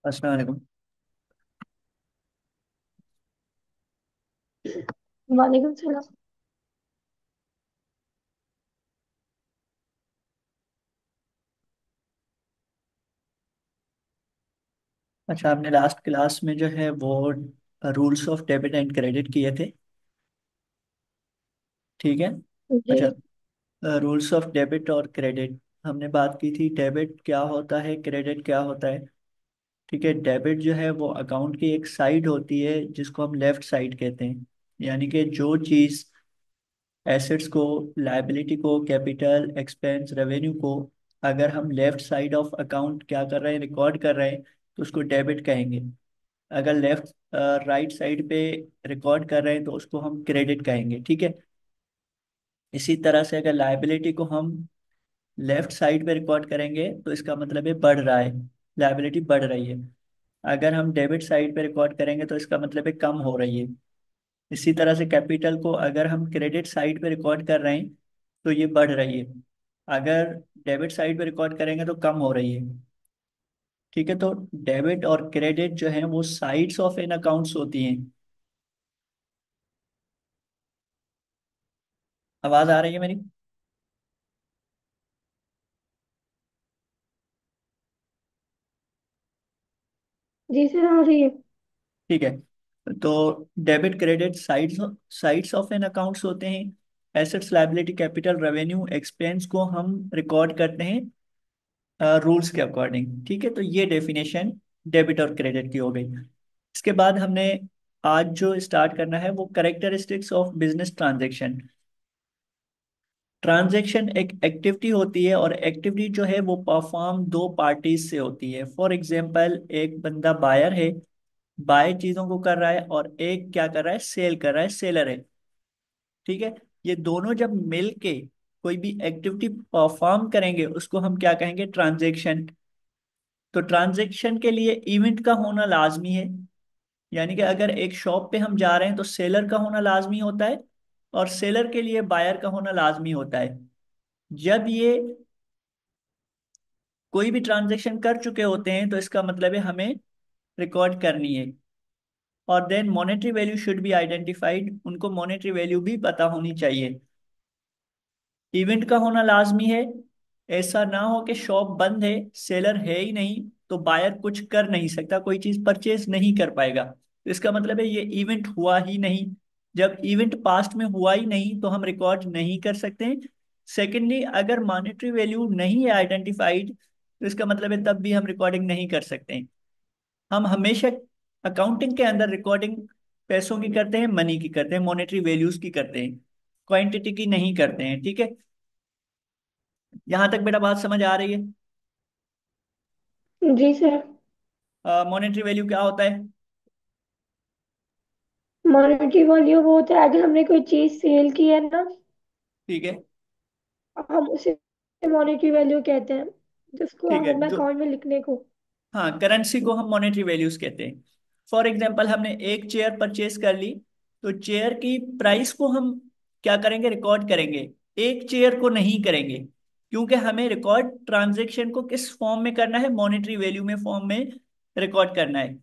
अस्सलाम वालेकुम। वालेकुम सलाम। अच्छा, आपने लास्ट क्लास में जो है वो rules of debit and credit किए थे। ठीक है। जी। अच्छा, रूल्स ऑफ डेबिट और क्रेडिट हमने बात की थी। डेबिट क्या होता है, क्रेडिट क्या होता है। ठीक है। डेबिट जो है वो अकाउंट की एक साइड होती है जिसको हम लेफ्ट साइड कहते हैं। यानी कि जो चीज़ एसेट्स को, लायबिलिटी को, कैपिटल, एक्सपेंस, रेवेन्यू को अगर हम लेफ्ट साइड ऑफ अकाउंट क्या कर रहे हैं, रिकॉर्ड कर रहे हैं, तो उसको डेबिट कहेंगे। अगर लेफ्ट राइट साइड पे रिकॉर्ड कर रहे हैं तो उसको हम क्रेडिट कहेंगे। ठीक है। इसी तरह से अगर लायबिलिटी को हम लेफ्ट साइड पे रिकॉर्ड करेंगे तो इसका मतलब है बढ़ रहा है, लायबिलिटी बढ़ रही है। अगर हम डेबिट साइड पे रिकॉर्ड करेंगे तो इसका मतलब है कम हो रही है। इसी तरह से कैपिटल को अगर हम क्रेडिट साइड पे रिकॉर्ड कर रहे हैं तो ये बढ़ रही है। अगर डेबिट साइड पे रिकॉर्ड करेंगे तो कम हो रही है। ठीक है। तो डेबिट और क्रेडिट जो है वो साइड्स ऑफ एन अकाउंट्स होती हैं। आवाज आ रही है मेरी? जी सर, आ रही है। ठीक है। तो debit credit sides sides of an accounts होते हैं। Assets, liability, capital, revenue, expense को हम रिकॉर्ड करते हैं रूल्स के अकॉर्डिंग। ठीक है। तो ये डेफिनेशन डेबिट और क्रेडिट की हो गई। इसके बाद हमने आज जो स्टार्ट करना है वो characteristics of business transaction. Transaction एक एक्टिविटी होती है और एक्टिविटी जो है वो परफॉर्म दो पार्टीज से होती है। फॉर एग्जांपल, एक बंदा बायर है, बाय चीजों को कर रहा है, और एक क्या कर रहा है, सेल कर रहा है, सेलर है। ठीक है। ये दोनों जब मिल के कोई भी एक्टिविटी परफॉर्म करेंगे उसको हम क्या कहेंगे, ट्रांजैक्शन। तो ट्रांजैक्शन के लिए इवेंट का होना लाजमी है। यानी कि अगर एक शॉप पे हम जा रहे हैं तो सेलर का होना लाजमी होता है और सेलर के लिए बायर का होना लाजमी होता है। जब ये कोई भी ट्रांजैक्शन कर चुके होते हैं तो इसका मतलब है हमें रिकॉर्ड करनी है। और then monetary value should be identified, उनको मॉनेटरी वैल्यू भी पता होनी चाहिए। इवेंट का होना लाजमी है। ऐसा ना हो कि शॉप बंद है, सेलर है ही नहीं, तो बायर कुछ कर नहीं सकता, कोई चीज परचेज नहीं कर पाएगा, तो इसका मतलब है ये इवेंट हुआ ही नहीं। जब इवेंट पास्ट में हुआ ही नहीं तो हम रिकॉर्ड नहीं कर सकते। सेकेंडली, अगर मॉनेटरी वैल्यू नहीं है आइडेंटिफाइड तो इसका मतलब है तब भी हम रिकॉर्डिंग नहीं कर सकते। हम हमेशा अकाउंटिंग के अंदर रिकॉर्डिंग पैसों की करते हैं, मनी की करते हैं, मॉनेटरी वैल्यूज की करते हैं, क्वांटिटी की नहीं करते हैं। ठीक है। यहां तक बेटा बात समझ आ रही है? जी सर। मॉनेटरी वैल्यू क्या होता है? मॉनेटरी वैल्यू वो होता है अगर हमने कोई चीज सेल की है ना, ठीक है। हम उसे मॉनेटरी वैल्यू कहते हैं, जिसको ठीक है। हमें जो, अकाउंट में लिखने को। हाँ, करेंसी को हम मॉनेटरी वैल्यूज कहते हैं। फॉर एग्जांपल, हमने एक चेयर परचेज कर ली, तो चेयर की प्राइस को हम क्या करेंगे, रिकॉर्ड करेंगे। एक चेयर को नहीं करेंगे, क्योंकि हमें रिकॉर्ड ट्रांजेक्शन को किस फॉर्म में करना है, मॉनेटरी वैल्यू में फॉर्म में रिकॉर्ड करना है।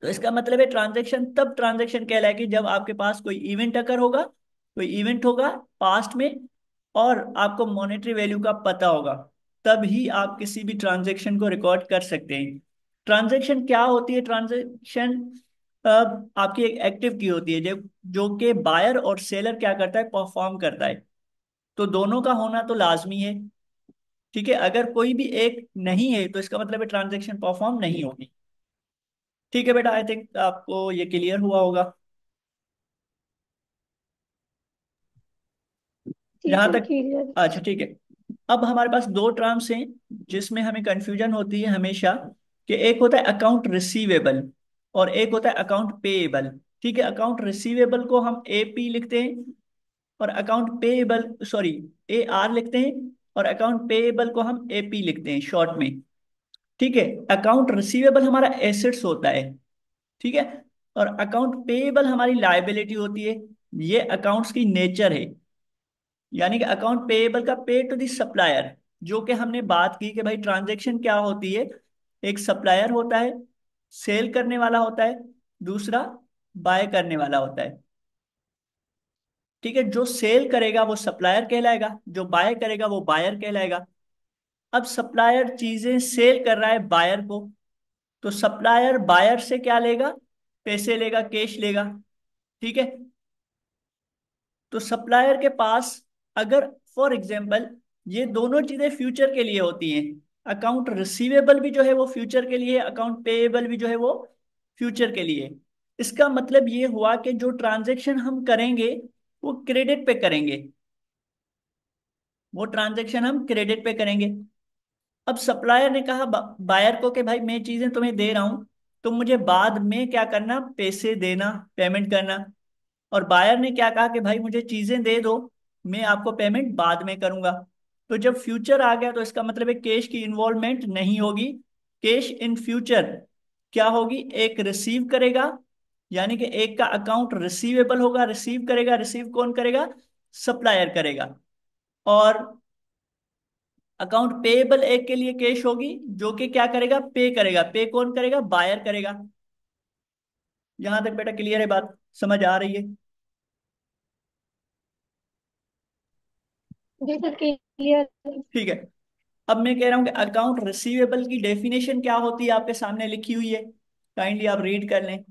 तो इसका मतलब है ट्रांजैक्शन तब ट्रांजैक्शन कहलाएगी जब आपके पास कोई इवेंट अकर होगा, कोई इवेंट होगा पास्ट में, और आपको मॉनेटरी वैल्यू का पता होगा, तब ही आप किसी भी ट्रांजैक्शन को रिकॉर्ड कर सकते हैं। ट्रांजैक्शन क्या होती है? ट्रांजैक्शन आपकी एक एक्टिव की होती है जब जो कि बायर और सेलर क्या करता है, परफॉर्म करता है। तो दोनों का होना तो लाजमी है। ठीक है। अगर कोई भी एक नहीं है तो इसका मतलब है ट्रांजैक्शन परफॉर्म नहीं होगी। ठीक है बेटा, आई थिंक आपको ये क्लियर हुआ होगा। जी यहाँ सर, तक? क्लियर। अच्छा, ठीक है। अब हमारे पास दो टर्म्स हैं जिसमें हमें कंफ्यूजन होती है हमेशा, कि एक होता है अकाउंट रिसीवेबल और एक होता है अकाउंट पेएबल। ठीक है। अकाउंट रिसीवेबल को हम एपी लिखते हैं, और account payable, sorry, A R लिखते हैं, और अकाउंट पेएबल को हम एपी लिखते हैं शॉर्ट में। ठीक है। अकाउंट रिसीवेबल हमारा एसेट्स होता है। ठीक है। और अकाउंट पेएबल हमारी लायबिलिटी होती है। ये अकाउंट्स की नेचर है। यानी कि अकाउंट पेएबल का पे टू द सप्लायर, जो कि हमने बात की कि भाई ट्रांजैक्शन क्या होती है, एक सप्लायर होता है, सेल करने वाला होता है, दूसरा बाय करने वाला होता है। ठीक है, जो सेल करेगा वो सप्लायर कहलाएगा, जो बाय करेगा वो बायर कहलाएगा। अब सप्लायर चीजें सेल कर रहा है बायर को, तो सप्लायर बायर से क्या लेगा? पैसे लेगा, कैश लेगा। ठीक है, तो सप्लायर के पास, अगर फॉर एग्जाम्पल ये दोनों चीजें फ्यूचर के लिए होती हैं, अकाउंट रिसीवेबल भी जो है वो फ्यूचर के लिए, अकाउंट पेएबल भी जो है वो फ्यूचर के लिए। इसका मतलब ये हुआ कि जो ट्रांजैक्शन हम करेंगे वो क्रेडिट पे करेंगे, वो ट्रांजैक्शन हम क्रेडिट पे करेंगे। अब सप्लायर ने कहा बायर को कि भाई मैं चीजें तुम्हें दे रहा हूं, तुम मुझे बाद में क्या करना, पैसे देना, पेमेंट करना। और बायर ने क्या कहा कि भाई मुझे चीजें दे दो, मैं आपको पेमेंट बाद में करूंगा। तो जब फ्यूचर आ गया तो इसका मतलब है कैश की इन्वॉल्वमेंट नहीं होगी। कैश इन फ्यूचर क्या होगी, एक रिसीव करेगा, यानी कि एक का अकाउंट रिसीवेबल होगा, रिसीव करेगा, रिसीव कौन करेगा? सप्लायर करेगा। और अकाउंट पेएबल एक के लिए कैश होगी, जो कि क्या करेगा, पे करेगा। पे कौन करेगा? बायर करेगा। यहां तक बेटा क्लियर है बात, समझ आ रही है? जी सर, क्लियर। ठीक है, अब मैं कह रहा हूं कि अकाउंट रिसीवेबल की डेफिनेशन क्या होती है, आपके सामने लिखी हुई है, काइंडली आप रीड कर लें।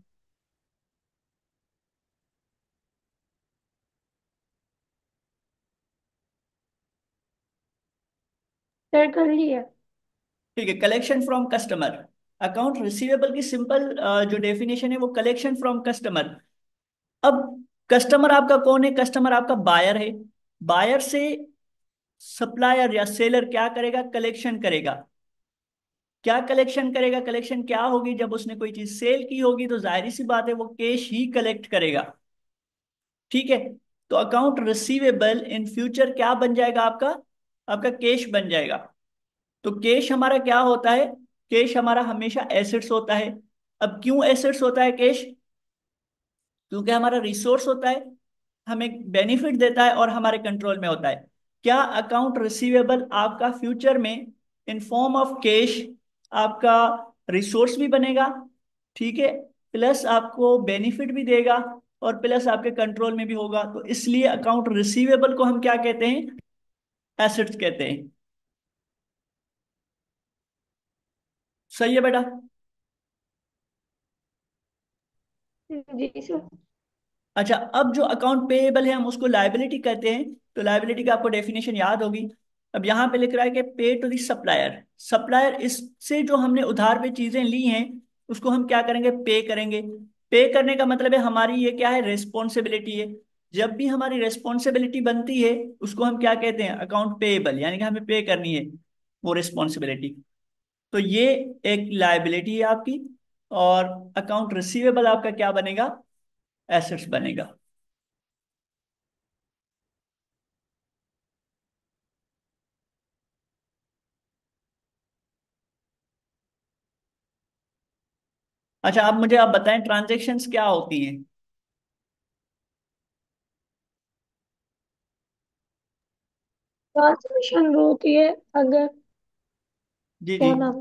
सर कर लिया। ठीक है, collection from customer. Account receivable की सिंपल जो डेफिनेशन है वो कलेक्शन फ्रॉम कस्टमर। अब कस्टमर आपका कौन है? कस्टमर आपका बायर है। बायर से सप्लायर या सेलर क्या करेगा? कलेक्शन करेगा। क्या कलेक्शन करेगा? कलेक्शन क्या होगी? जब उसने कोई चीज सेल की होगी तो जाहिर सी बात है वो कैश ही कलेक्ट करेगा। ठीक है, तो अकाउंट रिसीवेबल इन फ्यूचर क्या बन जाएगा आपका? आपका कैश बन जाएगा। तो कैश हमारा क्या होता है? कैश हमारा हमेशा एसेट्स होता है। अब क्यों एसेट्स होता है कैश? क्योंकि हमारा रिसोर्स होता है, हमें बेनिफिट देता है और हमारे कंट्रोल में होता है। क्या अकाउंट रिसीवेबल आपका फ्यूचर में इन फॉर्म ऑफ कैश आपका रिसोर्स भी बनेगा? ठीक है, प्लस आपको बेनिफिट भी देगा, और प्लस आपके कंट्रोल में भी होगा। तो इसलिए अकाउंट रिसीवेबल को हम क्या कहते हैं? एसेट्स कहते हैं। सही है बेटा? जी सर। अच्छा, अब जो अकाउंट पेएबल है हम उसको लायबिलिटी कहते हैं। तो लायबिलिटी का आपको डेफिनेशन याद होगी। अब यहाँ पे लिख रहा है कि पे टू द सप्लायर। सप्लायर, इससे जो हमने उधार पे चीजें ली हैं उसको हम क्या करेंगे? पे करेंगे। पे करने का मतलब है हमारी ये क्या है? रेस्पॉन्सिबिलिटी है। जब भी हमारी रेस्पॉन्सिबिलिटी बनती है उसको हम क्या कहते हैं? अकाउंट पेएबल, यानी कि हमें पे करनी है वो रिस्पॉन्सिबिलिटी। तो ये एक लायबिलिटी है आपकी। और अकाउंट रिसीवेबल आपका क्या बनेगा? एसेट्स बनेगा। अच्छा, आप मुझे आप बताएं ट्रांजैक्शंस क्या होती हैं? ट्रांसमिशन वो होती है अगर, जी जी। क्या नाम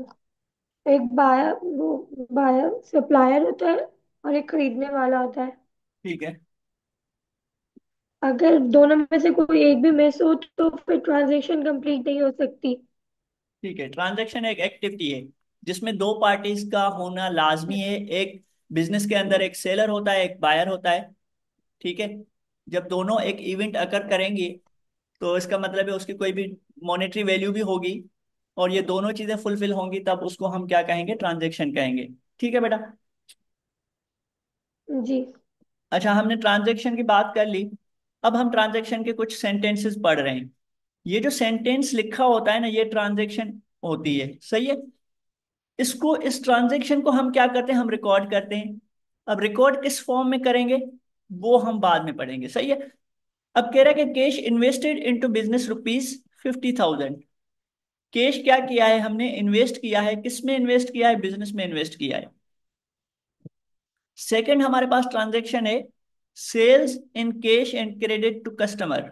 है, एक बायर, वो बायर सप्लायर होता है और एक खरीदने वाला होता है। ठीक है। अगर दोनों में से कोई एक भी मिस हो तो फिर ट्रांजेक्शन कंप्लीट नहीं हो सकती। ठीक है, ट्रांजैक्शन एक एक्टिविटी है जिसमें दो पार्टीज का होना लाजमी है। एक बिजनेस के अंदर एक सेलर होता है, एक बायर होता है। ठीक है, जब दोनों एक इवेंट अकर करेंगे तो इसका मतलब है उसकी कोई भी मॉनेटरी वैल्यू भी होगी, और ये दोनों चीजें फुलफिल होंगी, तब उसको हम क्या कहेंगे? ट्रांजैक्शन कहेंगे। ठीक है बेटा? जी। अच्छा, हमने ट्रांजैक्शन की बात कर ली। अब हम ट्रांजैक्शन के कुछ सेंटेंसेस पढ़ रहे हैं। ये जो सेंटेंस लिखा होता है ना, ये ट्रांजैक्शन होती है, सही है। इसको, इस ट्रांजैक्शन को हम क्या करते हैं? हम रिकॉर्ड करते हैं। अब रिकॉर्ड किस फॉर्म में करेंगे वो हम बाद में पढ़ेंगे, सही है। अब कह रहा है कि cash invested into business ₹50,000। Cash क्या किया है हमने? इन्वेस्ट किया है। किस में इन्वेस्ट किया है? बिजनेस में इन्वेस्ट किया है। सेकंड हमारे पास ट्रांजैक्शन है sales in cash and credit to customer,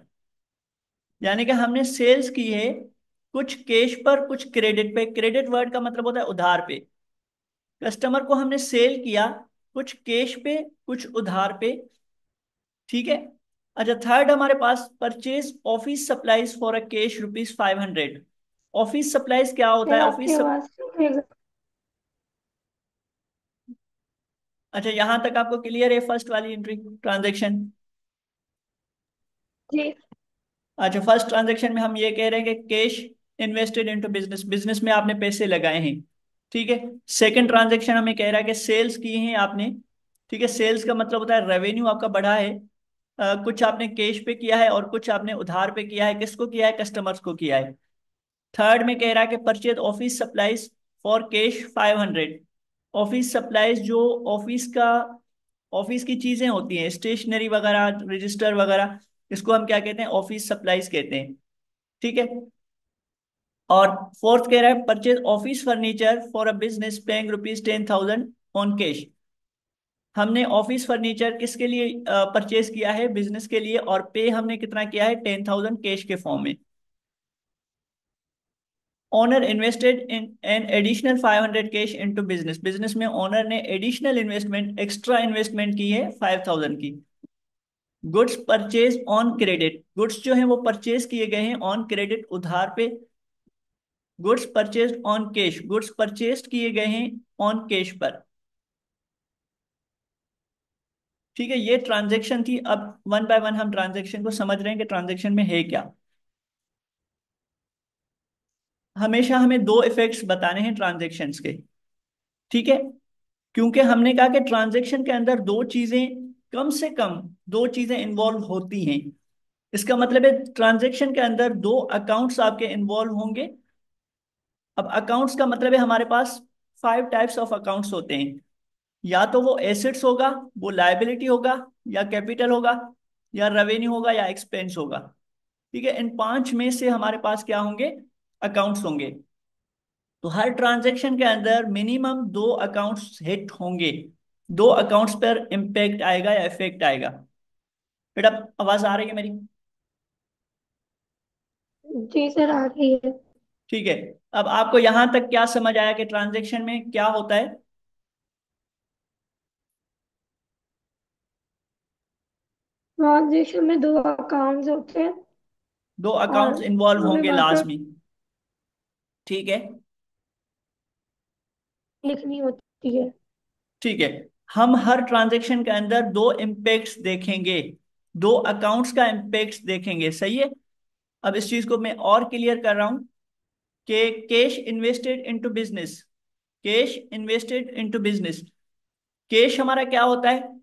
यानी कि हमने सेल्स की है कुछ कैश पर कुछ क्रेडिट पे। क्रेडिट वर्ड का मतलब होता है उधार पे। कस्टमर को हमने सेल किया, कुछ कैश पे कुछ उधार पे। ठीक है। अच्छा, थर्ड हमारे पास purchase office supplies for a cash ₹500। Office supplies क्या होता सर है? आपकी आवाज अच्छा, यहां तक आपको क्लियर है फर्स्ट वाली एंट्री ट्रांजेक्शन? जी। अच्छा, फर्स्ट ट्रांजेक्शन में हम ये कह रहे हैं कि cash invested into business, business में आपने पैसे लगाए हैं। ठीक है। सेकंड ट्रांजेक्शन हमें कह रहा है कि सेल्स की हैं आपने। ठीक है, सेल्स का मतलब होता है रेवेन्यू आपका बढ़ा है। कुछ आपने कैश पे किया है और कुछ आपने उधार पे किया है। किसको किया है? कस्टमर्स को किया है। थर्ड में कह रहा है कि purchase office supplies for cash 500। Office supplies जो ऑफिस का, ऑफिस की चीजें होती हैं, स्टेशनरी वगैरह, रजिस्टर वगैरह, इसको हम क्या कहते हैं? ऑफिस सप्लाईज कहते हैं। ठीक है। और फोर्थ कह रहा है purchase office furniture for a business paying ₹10,000 on cash. हमने ऑफिस फर्नीचर किसके लिए परचेज किया है? बिजनेस के लिए। और पे हमने कितना किया है? 10,000 कैश के फॉर्म में। Owner invested in an additional 500 cash into business, business में ओनर ने एडिशनल इन्वेस्टमेंट, एक्स्ट्रा इन्वेस्टमेंट की है 5,000 की। Goods purchase on credit, goods जो है वो परचेज किए गए हैं ऑन क्रेडिट, उधार पे। Goods purchase on cash, goods purchase किए गए हैं ऑन कैश पर। ठीक है, ये ट्रांजेक्शन थी। अब वन बाय वन हम ट्रांजेक्शन को समझ रहे हैं कि ट्रांजेक्शन में है क्या। हमेशा हमें दो इफेक्ट्स बताने हैं ट्रांजेक्शन्स के। ठीक है। क्योंकि हमने कहा कि ट्रांजैक्शन के अंदर दो चीजें, कम से कम दो चीजें इन्वॉल्व होती हैं। इसका मतलब है ट्रांजैक्शन के अंदर दो अकाउंट्स आपके इन्वॉल्व होंगे। अब अकाउंट्स का मतलब है हमारे पास 5 टाइप्स ऑफ अकाउंट्स होते हैं। या तो वो एसेट्स होगा, वो लायबिलिटी होगा, या कैपिटल होगा, या रेवेन्यू होगा, या एक्सपेंस होगा। ठीक है, इन पांच में से हमारे पास क्या होंगे? अकाउंट्स होंगे। तो हर ट्रांजैक्शन के अंदर मिनिमम दो अकाउंट्स हिट होंगे। दो अकाउंट्स पर इंपैक्ट आएगा या इफेक्ट आएगा। बेटा, आवाज आ रही है मेरी? जी सर आ रही है। ठीक है। अब आपको यहां तक क्या समझ आया कि ट्रांजैक्शन में क्या होता है? ट्रांजेक्शन में दो अकाउंट्स होते हैं दो और अकाउंट्स इन्वॉल्व हमें होंगे वहां पर लाजमी। ठीक है। लिखनी होती है। ठीक है। हम हर ट्रांजैक्शन के अंदर दो इम्पैक्ट्स देखेंगे, दो अकाउंट्स का इम्पैक्ट्स देखेंगे। सही है। अब इस चीज को मैं और क्लियर कर रहा हूं कि cash invested into business, cash invested into business, cash हमारा क्या होता है?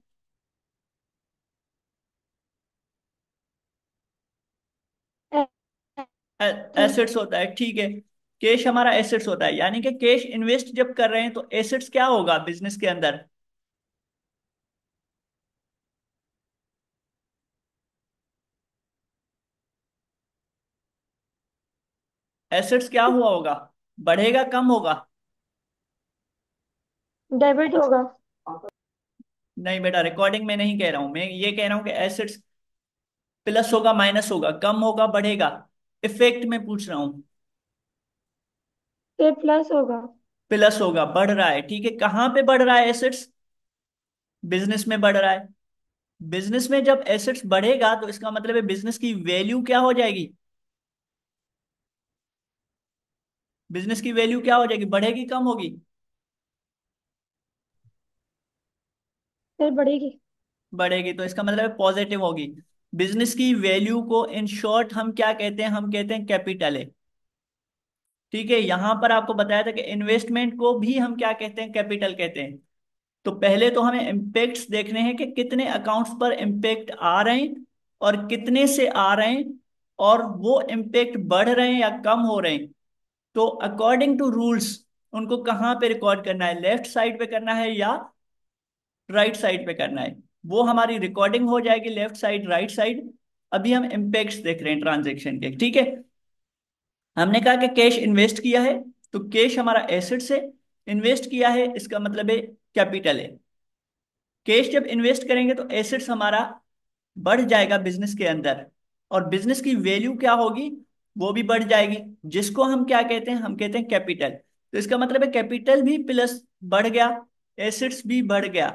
एसेट्स। एसेट्स होता है। ठीक है। कैश हमारा एसेट्स होता है, यानी कि कैश इन्वेस्ट जब कर रहे हैं तो एसेट्स क्या होगा बिजनेस के अंदर? एसेट्स क्या हुआ होगा? बढ़ेगा, कम होगा? डेबिट होगा। नहीं बेटा, रिकॉर्डिंग में नहीं कह रहा हूं मैं, ये कह रहा हूं कि एसेट्स प्लस होगा, माइनस होगा, कम होगा, बढ़ेगा? इफेक्ट में पूछ रहा हूं। फिर प्लस होगा। प्लस होगा, बढ़ रहा है। ठीक है, कहां पे बढ़ रहा है एसेट्स? बिजनेस में बढ़ रहा है। बिजनेस में जब एसेट्स बढ़ेगा तो इसका मतलब है बिजनेस की वैल्यू क्या हो जाएगी? बिजनेस की वैल्यू क्या हो जाएगी? बढ़ेगी, कम होगी? फिर बढ़ेगी। बढ़ेगी, तो इसका मतलब है पॉजिटिव होगी। बिजनेस की वैल्यू को इन शॉर्ट हम क्या कहते हैं? हम कहते हैं कैपिटल है। ठीक है, यहां पर आपको बताया था कि इन्वेस्टमेंट को भी हम क्या कहते हैं? कैपिटल कहते हैं। तो पहले तो हमें इम्पेक्ट्स देखने हैं कि कितने अकाउंट्स पर इम्पेक्ट आ रहे हैं और कितने से आ रहे हैं, और वो इम्पेक्ट बढ़ रहे हैं या कम हो रहे हैं। तो अकॉर्डिंग टू रूल्स उनको कहाँ पे रिकॉर्ड करना है? लेफ्ट साइड पे करना है या राइट साइड पे करना है? वो हमारी रिकॉर्डिंग हो जाएगी लेफ्ट साइड, राइट साइड। अभी हम इम्पेक्ट्स देख रहे हैं ट्रांजेक्शन के। ठीक है। हमने कहा कि कैश इन्वेस्ट किया है, तो कैश हमारा एसेट्स है। इन्वेस्ट किया है इसका मतलब है कैपिटल है। कैश जब इन्वेस्ट करेंगे तो एसेट्स हमारा बढ़ जाएगा बिजनेस के अंदर, और बिजनेस की वैल्यू क्या होगी? वो भी बढ़ जाएगी, जिसको हम क्या कहते हैं? हम कहते हैं कैपिटल। तो इसका मतलब है कैपिटल भी प्लस बढ़ गया, एसेट्स भी बढ़ गया।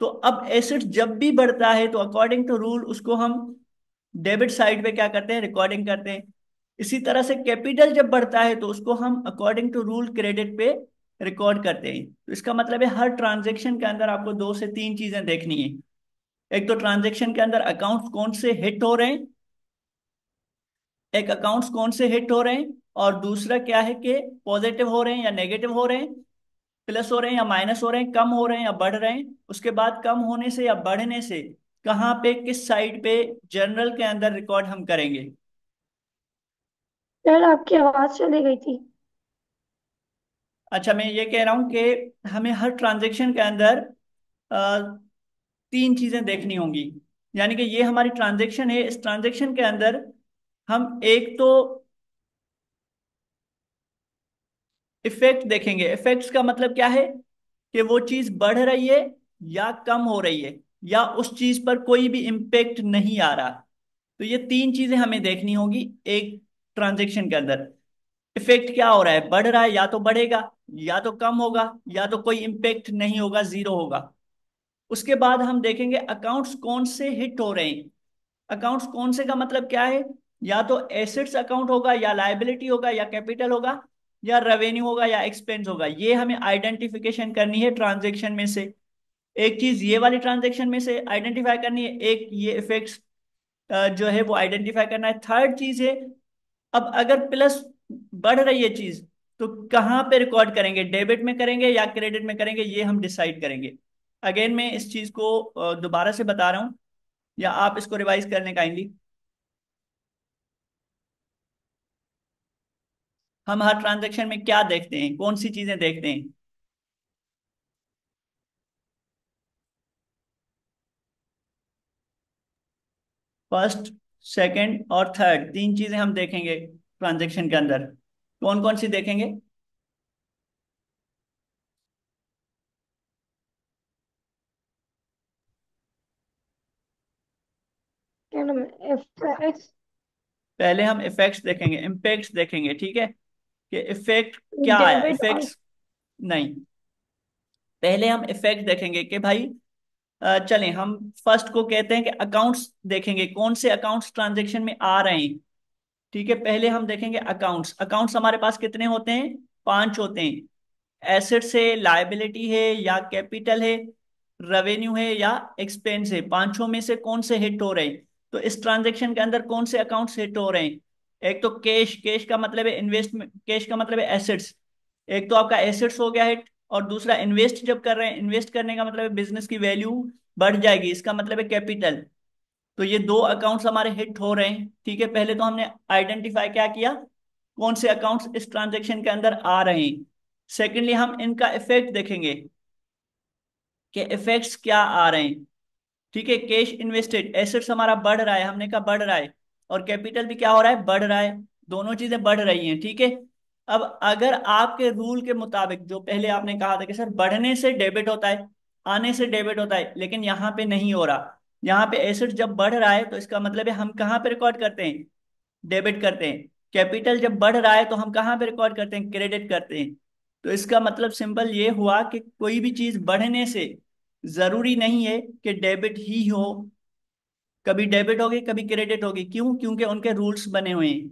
तो अब एसेट्स जब भी बढ़ता है तो अकॉर्डिंग टू रूल उसको हम डेबिट साइड पे क्या करते हैं, रिकॉर्डिंग करते हैं। इसी तरह से कैपिटल जब बढ़ता है तो उसको हम अकॉर्डिंग टू रूल क्रेडिट पे रिकॉर्ड करते हैं। तो इसका मतलब है हर ट्रांजेक्शन के अंदर आपको दो से तीन चीजें देखनी है। एक तो ट्रांजेक्शन के अंदर अकाउंट्स कौन से हिट हो रहे हैं, एक अकाउंट्स कौन से हिट हो रहे हैं, और दूसरा क्या है कि पॉजिटिव हो रहे हैं या नेगेटिव हो रहे हैं, प्लस हो रहे हैं या माइनस हो रहे हैं, कम हो रहे हैं या बढ़ रहे हैं। उसके बाद कम होने से या बढ़ने से कहाँ पे, किस साइड पे जर्नल के अंदर रिकॉर्ड हम करेंगे। सर आपकी आवाज चली गई थी। अच्छा, मैं ये कह रहा हूँ कि हमें हर ट्रांजेक्शन के अंदर अ, तीन चीजें देखनी होंगी। यानी कि ये हमारी ट्रांजेक्शन है, इस ट्रांजेक्शन के अंदर हम एक तो इफेक्ट देखेंगे। इफेक्ट्स का मतलब क्या है कि वो चीज बढ़ रही है या कम हो रही है, या उस चीज पर कोई भी इम्पेक्ट नहीं आ रहा। तो ये तीन चीजें हमें देखनी होगी एक ट्रांजेक्शन के अंदर। इफेक्ट क्या हो रहा है, बढ़ रहा है, या तो बढ़ेगा या तो कम होगा या तो कोई इम्पेक्ट नहीं होगा, जीरो होगा। उसके बाद हम देखेंगे अकाउंट्स कौन से हिट हो रहे हैं। अकाउंट्स कौन से का मतलब क्या है, या तो एसेट्स अकाउंट होगा या लायबिलिटी होगा या कैपिटल होगा या रेवेन्यू होगा या एक्सपेंस होगा। ये हमें आइडेंटिफिकेशन करनी है ट्रांजेक्शन में से। एक चीज ये वाली ट्रांजेक्शन में से आइडेंटिफाई करनी है, एक ये इफेक्ट्स जो है वो आइडेंटिफाई करना है। थर्ड चीज है, अब अगर प्लस बढ़ रही है चीज तो कहाँ पे रिकॉर्ड करेंगे, डेबिट में करेंगे या क्रेडिट में करेंगे, ये हम डिसाइड करेंगे। अगेन मैं इस चीज को दोबारा से बता रहा हूँ, या आप इसको रिवाइज करने काइंडली। हम हर ट्रांजैक्शन में क्या देखते हैं, कौन सी चीजें देखते हैं। फर्स्ट, सेकंड और थर्ड, तीन चीजें हम देखेंगे ट्रांजैक्शन के अंदर। कौन कौन सी देखेंगे। क्या नाम है, FX। पहले हम इफेक्ट्स देखेंगे, इम्पैक्ट्स देखेंगे, ठीक है, कि इफेक्ट क्या आया, डेबिट और इफेक्ट्स नहीं। पहले हम इफेक्ट देखेंगे कि भाई चलें हम फर्स्ट को कहते हैं कि अकाउंट्स देखेंगे, कौन से अकाउंट्स ट्रांजैक्शन में आ रहे हैं। ठीक है, पहले हम देखेंगे अकाउंट्स। अकाउंट्स हमारे पास कितने होते हैं, पांच होते हैं। एसेट्स है, लायबिलिटी है या कैपिटल है, रेवेन्यू है या एक्सपेंस है। पांचों में से कौन से हिट हो रहे हैं। तो इस ट्रांजैक्शन के अंदर कौन से अकाउंट्स हिट हो रहे हैं। एक तो कैश, कैश का मतलब है इन्वेस्टमेंट, कैश का मतलब है एसेट्स। एक तो आपका एसेट्स हो गया हिट, और दूसरा इन्वेस्ट जब कर रहे हैं, इन्वेस्ट करने का मतलब है बिजनेस की वैल्यू बढ़ जाएगी, इसका मतलब है कैपिटल। तो ये दो अकाउंट्स हमारे हिट हो रहे हैं। ठीक है, पहले तो हमने आइडेंटिफाई क्या किया, कौन से अकाउंट्स इस ट्रांजैक्शन के अंदर आ रहे हैं। सेकेंडली हम इनका इफेक्ट देखेंगे कि इफेक्ट्स क्या आ रहे हैं। ठीक है, कैश इन्वेस्टेड, एसेट्स हमारा बढ़ रहा है, हमने कहा बढ़ रहा है, और कैपिटल भी क्या हो रहा है, बढ़ रहा है। दोनों चीजें बढ़ रही हैं, ठीक है। अब अगर आपके रूल के मुताबिक, जो पहले आपने कहा था कि सर बढ़ने से डेबिट होता है, आने से डेबिट होता है, लेकिन यहाँ पे नहीं हो रहा। यहाँ पे एसेट जब बढ़ रहा है तो इसका मतलब है हम कहाँ पे रिकॉर्ड करते हैं, डेबिट करते हैं। कैपिटल जब बढ़ रहा है तो हम कहाँ पे रिकॉर्ड करते हैं, क्रेडिट करते हैं। तो इसका मतलब सिंपल ये हुआ कि कोई भी चीज बढ़ने से जरूरी नहीं है कि डेबिट ही हो। कभी डेबिट होगी कभी क्रेडिट होगी, क्यों, क्योंकि उनके रूल्स बने हुए हैं।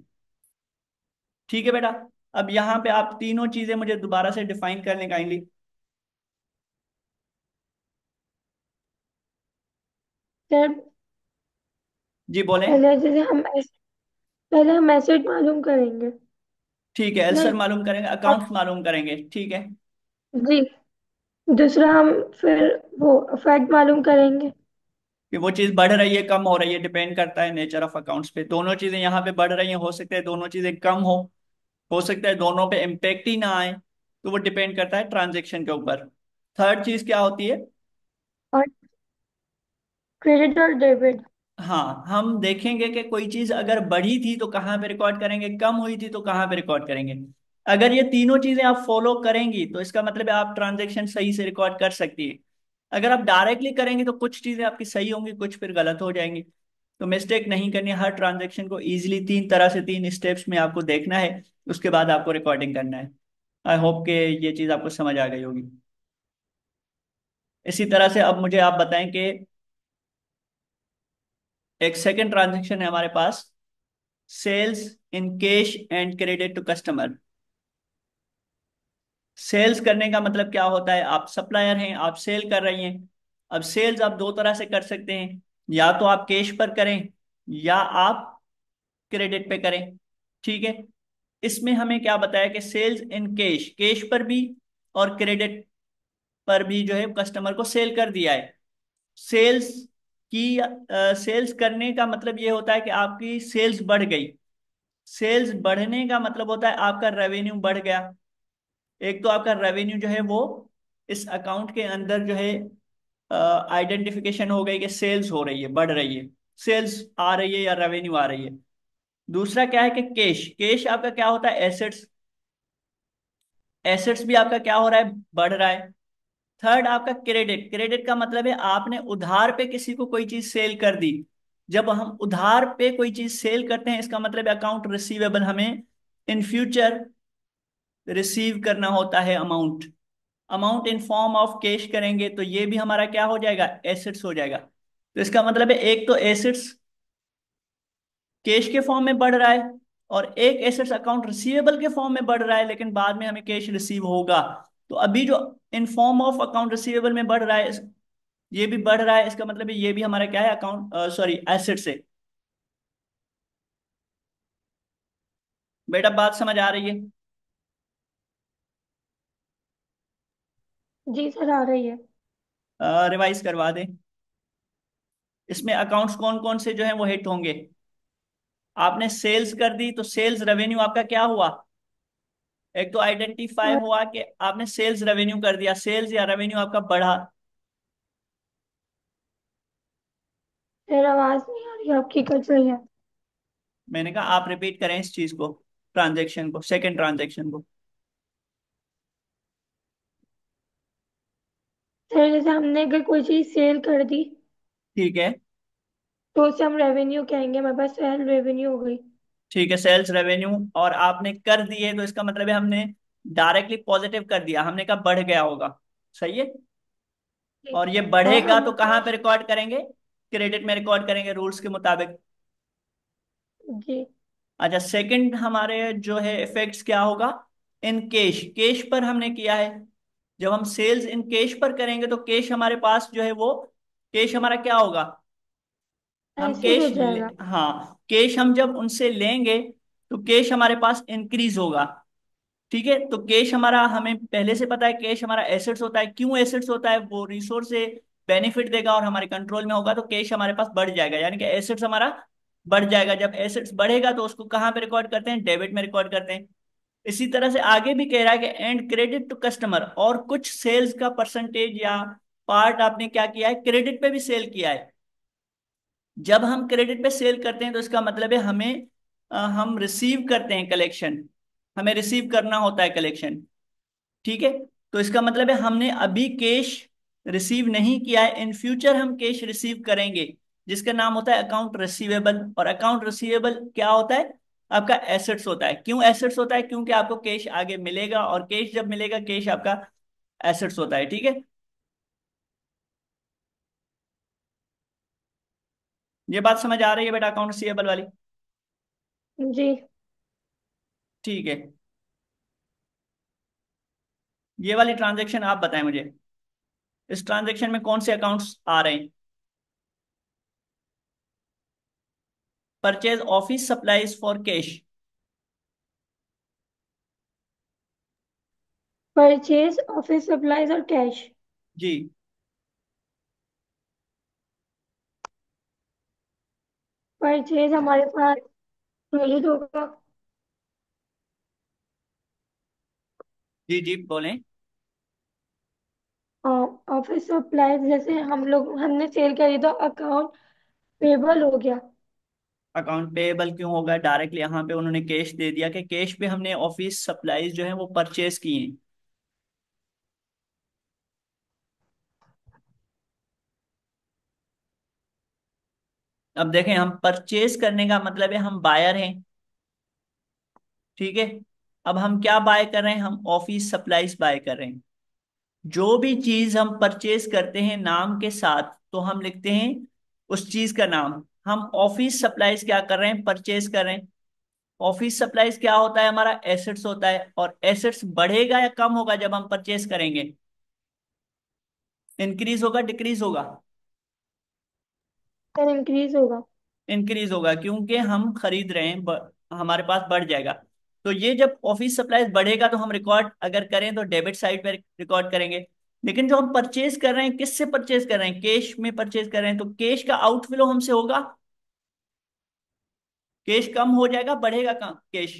ठीक है बेटा। अब यहाँ पे आप तीनों चीजें मुझे दोबारा से डिफाइन करने काइंडली। सर जी बोलें। पहले हम एसेट मालूम करेंगे। ठीक है, एल्सर नहीं, मालूम करेंगे, अब अकाउंट्स मालूम करेंगे, ठीक है। जी, दूसरा हम फिर वो फैक्ट मालूम करेंगे। कि वो चीज बढ़ रही है कम हो रही है, डिपेंड करता है नेचर ऑफ अकाउंट्स पे। दोनों चीजें यहाँ पे बढ़ रही हैं, हो सकता है दोनों चीजें कम हो सकता है दोनों पे इम्पेक्ट ही ना आए। तो वो डिपेंड करता है ट्रांजेक्शन के ऊपर। थर्ड चीज क्या होती है। और क्रेडिट और डेबिट। हाँ, हम देखेंगे कि कोई चीज अगर बढ़ी थी तो कहाँ पे रिकॉर्ड करेंगे, कम हुई थी तो कहाँ पे रिकॉर्ड करेंगे। अगर ये तीनों चीजें आप फॉलो करेंगी तो इसका मतलब है आप ट्रांजेक्शन सही से रिकॉर्ड कर सकती है। अगर आप डायरेक्टली करेंगे तो कुछ चीजें आपकी सही होंगी, कुछ फिर गलत हो जाएंगी। तो मिस्टेक नहीं करनी है, हर ट्रांजेक्शन को इजीली तीन तरह से, तीन स्टेप्स में आपको देखना है, उसके बाद आपको रिकॉर्डिंग करना है। आई होप कि ये चीज़ आपको समझ आ गई होगी। इसी तरह से अब मुझे आप बताएं कि एक सेकंड ट्रांजेक्शन है हमारे पास, sales in cash and credit to customer. Sales करने का मतलब क्या होता है, आप सप्लायर हैं, आप सेल कर रही हैं। अब सेल्स आप दो तरह से कर सकते हैं, या तो आप कैश पर करें या आप क्रेडिट पे करें। ठीक है। इसमें हमें क्या बताया कि सेल्स इन कैश, कैश पर भी और क्रेडिट पर भी जो है कस्टमर को सेल कर दिया है। सेल्स की सेल्स करने का मतलब ये होता है कि आपकी सेल्स बढ़ गई। सेल्स बढ़ने का मतलब होता है आपका रेवेन्यू बढ़ गया। एक तो आपका रेवेन्यू जो है वो इस अकाउंट के अंदर जो है आइडेंटिफिकेशन हो गई कि सेल्स हो रही है, बढ़ रही है, सेल्स आ रही है या रेवेन्यू आ रही है। दूसरा क्या है कि कैश, कैश आपका क्या होता है, एसेट्स, एसेट्स भी आपका क्या हो रहा है, बढ़ रहा है। थर्ड आपका क्रेडिट, क्रेडिट का मतलब है आपने उधार पे किसी को कोई चीज सेल कर दी। जब हम उधार पे कोई चीज सेल करते हैं इसका मतलब अकाउंट रिसीवेबल, हमें इन फ्यूचर रिसीव करना होता है amount. Amount in form of cash करेंगे तो ये भी हमारा क्या हो जाएगा, एसेट्स हो जाएगा। तो इसका मतलब है एक तो एसेट्स कैश के फॉर्म में बढ़ रहा है, और एक एसेट्स अकाउंट रिसीवेबल के फॉर्म में बढ़ रहा है, लेकिन बाद में हमें कैश रिसीव होगा। तो अभी जो in form of account receivable में बढ़ रहा है, ये भी बढ़ रहा है, इसका मतलब है ये भी हमारा क्या है, अकाउंट सॉरी एसेट्स है। बेटा बात समझ आ रही है? जी सर, आ रही है। रिवाइज करवा दें। इसमें अकाउंट्स कौन कौन से जो है वो हिट होंगे। आपने सेल्स कर दी तो सेल्स रेवेन्यू आपका क्या हुआ, एक तो आइडेंटिफाई और हुआ कि आपने सेल्स रेवेन्यू कर दिया, सेल्स या रेवेन्यू आपका बढ़ा। फिर आवाज नहीं आ रही आपकी, कट रही है। मैंने कहा आप रिपीट करें इस चीज को, ट्रांजेक्शन को, सेकंड ट्रांजेक्शन को। सर जैसे हमने अगर कोई चीज सेल कर दी ठीक है। तो उसे हम रेवेन्यू कहेंगे, हमारे पास सेल रेवेन्यू हो गई। ठीक है, सेल्स रेवेन्यू, और आपने कर दिए तो इसका मतलब है हमने डायरेक्टली पॉजिटिव कर दिया, हमने कहा बढ़ गया होगा। सही है। जी। और ये और बढ़ेगा तो हमने कहाँ पे कैश। रिकॉर्ड करेंगे, क्रेडिट में रिकॉर्ड करेंगे रूल्स के मुताबिक। जी। अच्छा, सेकंड हमारे जो है इफेक्ट्स क्या होगा, इन कैश, कैश पर हमने किया है। जब हम सेल्स इन कैश पर करेंगे तो कैश हमारे पास जो है वो, कैश हमारा क्या होगा, हम ऐसे हो कैश जाएगा। हाँ, कैश हम जब उनसे लेंगे तो कैश हमारे पास इंक्रीज होगा। ठीक है। तो कैश हमारा, हमें पहले से पता है कैश हमारा एसेट्स होता है। क्यों एसेट्स होता है, वो रिसोर्स से बेनिफिट देगा और हमारे कंट्रोल में होगा तो कैश हमारे पास बढ़ जाएगा, यानी कि एसेट्स हमारा बढ़ जाएगा। जब एसेट्स बढ़ेगा तो उसको कहाँ पे रिकॉर्ड करते हैं, डेबिट में रिकॉर्ड करते हैं। इसी तरह से आगे भी कह रहा है कि एंड क्रेडिट टू कस्टमर, और कुछ सेल्स का परसेंटेज या पार्ट आपने क्या किया है, क्रेडिट पे भी सेल किया है। जब हम क्रेडिट पे सेल करते हैं तो इसका मतलब है हमें हम रिसीव करते हैं कलेक्शन, हमें रिसीव करना होता है कलेक्शन। ठीक है। तो इसका मतलब है हमने अभी कैश रिसीव नहीं किया है, इन फ्यूचर हम कैश रिसीव करेंगे, जिसका नाम होता है अकाउंट रिसीवेबल। और अकाउंट रिसीवेबल क्या होता है, आपका एसेट्स होता है। क्यों एसेट्स होता है, क्योंकि आपको कैश आगे मिलेगा, और कैश जब मिलेगा कैश आपका एसेट्स होता है। ठीक है। ये बात समझ आ रही है बेटा, अकाउंट रिसीवेबल वाली? जी। ठीक है। ये वाली ट्रांजेक्शन आप बताएं मुझे, इस ट्रांजेक्शन में कौन से अकाउंट्स आ रहे हैं। Purchase office supplies for cash. Purchase office supplies और कैश। जी। परचेज हमारे पास क्रेडिट होगा। जी जी बोलें। ऑफिस सप्लाईज जैसे हम लोग हमने सेल करी तो अकाउंट पेबल हो गया। अकाउंट पेएबल क्यों होगा, डायरेक्टली यहाँ पे उन्होंने कैश दे दिया कि कैश पे हमने ऑफिस सप्लाईज जो है वो परचेज किए हैं। अब देखें, हम परचेज करने का मतलब है हम बायर हैं। ठीक है। अब हम क्या बाय कर रहे हैं, हम ऑफिस सप्लाईज बाय कर रहे हैं। जो भी चीज हम परचेज करते हैं नाम के साथ, तो हम लिखते हैं उस चीज का नाम। हम ऑफिस सप्लाईज क्या कर रहे हैं, परचेज कर रहे हैं। ऑफिस सप्लाईज क्या होता है, हमारा एसेट्स होता है। और एसेट्स बढ़ेगा या कम होगा जब हम परचेज करेंगे, इंक्रीज होगा डिक्रीज होगा? सर इंक्रीज होगा। इंक्रीज होगा, क्योंकि हम खरीद रहे हैं, हमारे पास बढ़ जाएगा। तो ये जब ऑफिस सप्लाईज बढ़ेगा तो हम रिकॉर्ड अगर करें तो डेबिट साइड पे रिकॉर्ड करेंगे। लेकिन जो हम परचेज कर रहे हैं, किससे परचेज कर रहे हैं, कैश में परचेज कर रहे हैं, तो कैश का आउटफ्लो हमसे होगा। कैश कम हो जाएगा, बढ़ेगा कम कैश?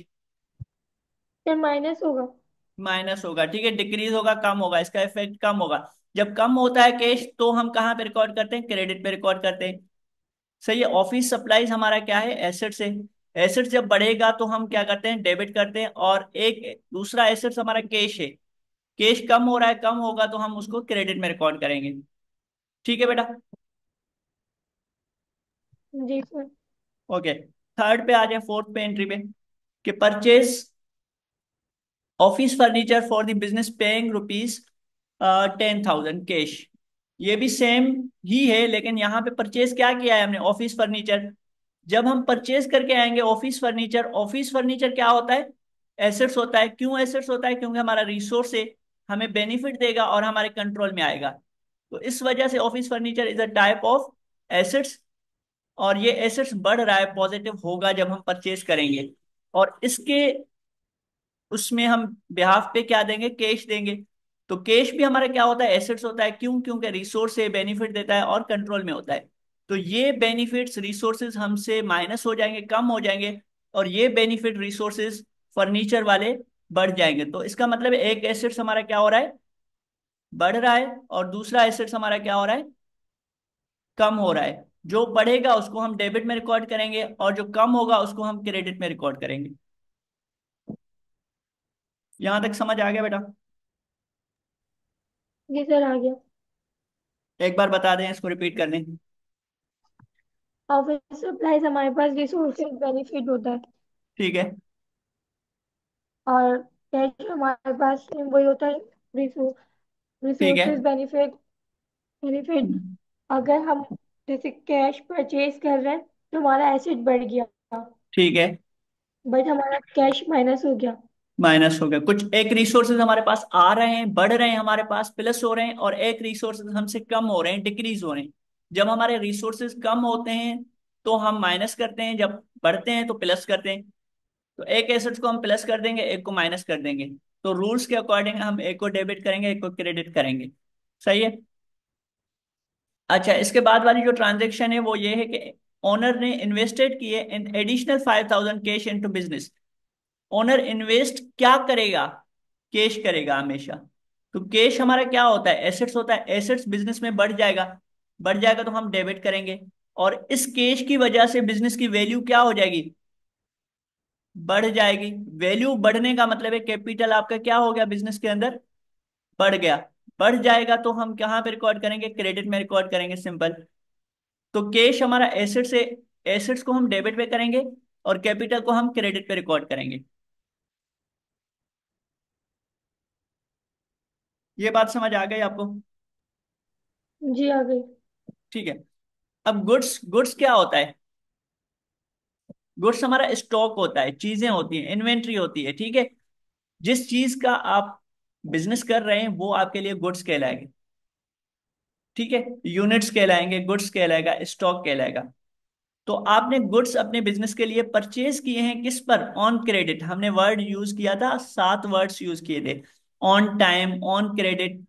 सर माइनस होगा। माइनस होगा, ठीक है। डिक्रीज होगा, कम होगा, इसका इफेक्ट कम होगा। जब कम होता है कैश तो हम कहाँ पे रिकॉर्ड करते हैं, क्रेडिट पे रिकॉर्ड करते हैं। सही है। ऑफिस सप्लाईज हमारा क्या है, एसेट्स है। एसेट्स जब बढ़ेगा तो हम क्या करते हैं, डेबिट करते हैं। और एक दूसरा एसेट्स हमारा कैश है। कैश कम हो रहा है, कम होगा तो हम उसको क्रेडिट में रिकॉर्ड करेंगे। ठीक है बेटा। जी सर। ओके। थर्ड पे आ जाए, फोर्थ पे एंट्री पे, कि purchase office furniture for the business paying rupees 10,000 cash. ये भी सेम ही है, लेकिन यहाँ पे परचेज क्या किया है हमने, ऑफिस फर्नीचर। जब हम परचेज करके आएंगे ऑफिस फर्नीचर, ऑफिस फर्नीचर क्या होता है, एसेट्स होता है। क्यों एसेट्स होता है, क्योंकि हमारा रिसोर्स है, हमें बेनिफिट देगा और हमारे कंट्रोल में आएगा। तो इस वजह से office furniture is a type of assets. और ये एसेट्स बढ़ रहा है, पॉजिटिव होगा जब हम परचेज करेंगे। और इसके उसमें हम बिहाफ पे क्या देंगे, कैश देंगे। तो कैश भी हमारा क्या होता है, एसेट्स होता है। क्यों, क्योंकि रिसोर्स से बेनिफिट देता है और कंट्रोल में होता है। तो ये बेनिफिट्स रिसोर्सेज हमसे माइनस हो जाएंगे, कम हो जाएंगे। और ये बेनिफिट रिसोर्सेज फर्नीचर वाले बढ़ जाएंगे। तो इसका मतलब है एक एसेट्स हमारा क्या हो रहा है, बढ़ रहा है। और दूसरा एसेट्स हमारा क्या हो रहा है, कम हो रहा है। जो बढ़ेगा उसको हम डेबिट में रिकॉर्ड करेंगे, और जो कम होगा उसको हम क्रेडिट में रिकॉर्ड करेंगे। यहां तक समझ आ गया बेटा? जी सर आ गया। एक बार बता दें इसको रिपीट करने। ऑफिस सप्लाईज हमारे पास रिसोर्सेज बेनिफिट होता है। ठीक है। और कैश हमारे पास वही होता है, ठीक है। Resources benefit. बेनिफिट अगर हम जैसे कैश परचेज कर रहे हैं तो हमारा एसेट बढ़ गया, ठीक है। बट हमारा कैश माइनस हो गया। माइनस हो गया, कुछ एक रिसोर्सेज हमारे पास आ रहे हैं, बढ़ रहे हैं, हमारे पास प्लस हो रहे हैं। और एक रिसोर्सेज हमसे कम हो रहे हैं, डिक्रीज हो रहे हैं। जब हमारे रिसोर्सेज कम होते हैं तो हम माइनस करते हैं, जब बढ़ते हैं तो प्लस करते हैं। तो एक एसेट्स को हम प्लस कर देंगे, एक को माइनस कर देंगे। तो रूल्स के अकॉर्डिंग हम एक को डेबिट करेंगे, एक को क्रेडिट करेंगे। सही है। अच्छा, इसके बाद वाली जो ट्रांजेक्शन है वो ये है कि ओनर ने इन्वेस्टेड किए in additional 5,000 cash into business. Owner invest क्या करेगा, कैश करेगा हमेशा। तो कैश हमारा क्या होता है, एसेट्स होता है। एसेट्स बिजनेस में बढ़ जाएगा, बढ़ जाएगा तो हम डेबिट करेंगे। और इस कैश की वजह से बिजनेस की वैल्यू क्या हो जाएगी, बढ़ जाएगी। वैल्यू बढ़ने का मतलब है कैपिटल आपका क्या हो गया, बिजनेस के अंदर बढ़ गया। बढ़ जाएगा तो हम कहाँ पे रिकॉर्ड करेंगे, क्रेडिट में रिकॉर्ड करेंगे, सिंपल। तो कैश हमारा एसेट से, एसेट्स को हम डेबिट पे करेंगे और कैपिटल को हम क्रेडिट पे रिकॉर्ड करेंगे। ये बात समझ आ गई आपको? जी आ गई। ठीक है। अब गुड्स, गुड्स क्या होता है, गुड्स हमारा स्टॉक होता है, चीजें होती हैं, इन्वेंट्री होती है। ठीक है। जिस चीज का आप बिजनेस कर रहे हैं वो आपके लिए गुड्स कहलाएंगे। ठीक है। यूनिट्स कहलाएंगे, गुड्स कहलाएगा, स्टॉक कहलाएगा। तो आपने गुड्स अपने बिजनेस के लिए परचेज किए हैं, किस पर, ऑन क्रेडिट। हमने वर्ड यूज किया था, 7 वर्ड्स यूज किए थे। On time, on credit,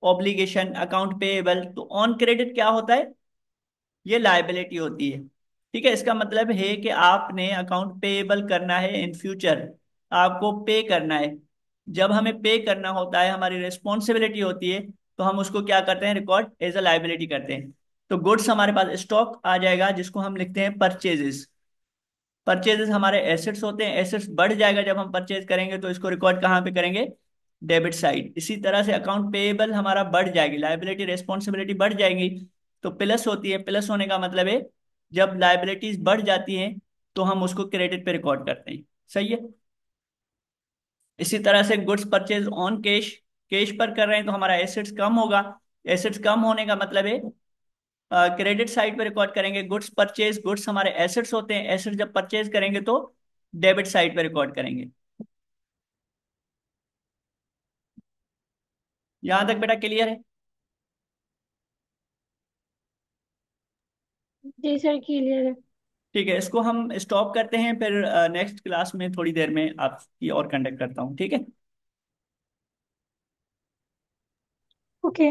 obligation, account payable. तो ऑन क्रेडिट क्या होता है, ये लायबिलिटी होती है। ठीक है। इसका मतलब है कि आपने अकाउंट पेएबल करना है इन फ्यूचर, आपको पे करना है। जब हमें पे करना होता है, हमारी रिस्पॉन्सिबिलिटी होती है, तो हम उसको क्या करते हैं, रिकॉर्ड एज अ लायबिलिटी करते हैं। तो गुड्स हमारे पास स्टॉक आ जाएगा, जिसको हम लिखते हैं परचेजेस। परचेजेस हमारे एसेट्स होते हैं, एसेट्स बढ़ जाएगा जब हम परचेज करेंगे, तो इसको रिकॉर्ड कहाँ पे करेंगे, डेबिट साइड। इसी तरह से अकाउंट पेएबल हमारा बढ़ जाएगी, लायबिलिटी रेस्पॉन्सिबिलिटी बढ़ जाएगी, तो प्लस होती है। प्लस होने का मतलब है जब लायबिलिटीज बढ़ जाती हैं तो हम उसको क्रेडिट पे रिकॉर्ड करते हैं। सही है। इसी तरह से goods purchase on cash, cash पर कर रहे हैं तो हमारा एसेट्स कम होगा। एसेट्स कम होने का मतलब है क्रेडिट साइड पे रिकॉर्ड करेंगे गुड्स परचेज, गुड्स हमारे एसेट्स होते हैं, एसेट्स जब परचेज करेंगे तो डेबिट साइड पे रिकॉर्ड करेंगे। यहां तक बेटा क्लियर है? जी सर, क्लियर है। ठीक है, इसको हम स्टॉप करते हैं, फिर नेक्स्ट क्लास में थोड़ी देर में आपकी और कंडक्ट करता हूँ, ठीक है? ओके।